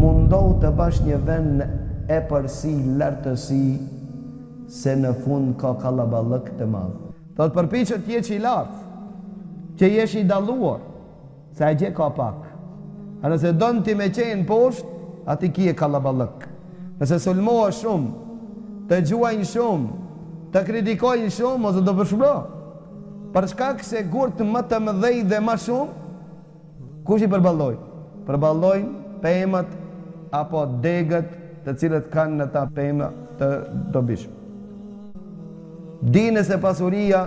mundohu të bash një vend e përsi, lartësi, se në fund ka kallaballëk të madh. Thot përpiqet të jesh i lartë, që jesh i dalluar, se a gje ka pak. A nëse don ti me qenë poshtë, ati ki e kallaballëk. Nëse sulmohet shumë, të gjuajnë shumë, të kritikojnë shumë, ose do përshpro. Për shkak se gurt më të mëdhej dhe më shumë, kush i përballoj? Përballojnë pemët apo degët të cilët kanë në ta pemë të dobishme. Dini se pasuria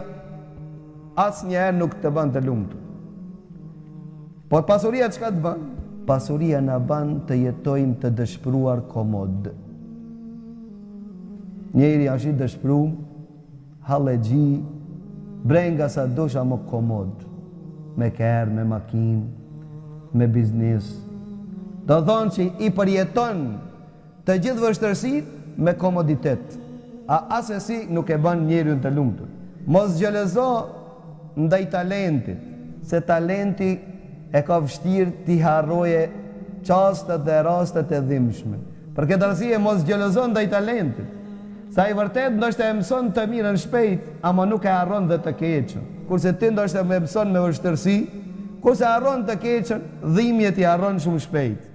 asnjëherë nuk të bën të lumtur. Po pasuria çka të bën? Pasuria na bën të jetojmë të dëshpëruar komod. Njeri është i dëshpëruar, hallexhi, brenga sa dosha më komod, me kerë, me makinë, me biznes. Do thonë që i përjeton të gjithë vështërsitë me komoditet. A asesi nuk e bën njeriun të lumtur. Mos xhelozo ndaj talentit, se talenti e ka vështirë t'i harroje çastet dhe rastet e dhimbshme. Për këtë arsye mos xhelozo ndaj talentit. Sa i vërtet ndoshta e mëson të mirën shpejt, ama nuk e harron dhe të keqën. Kurse ti ndoshta më mëson me vështirësi, kurse harron të keqën, dhimbjet i harron shumë shpejt.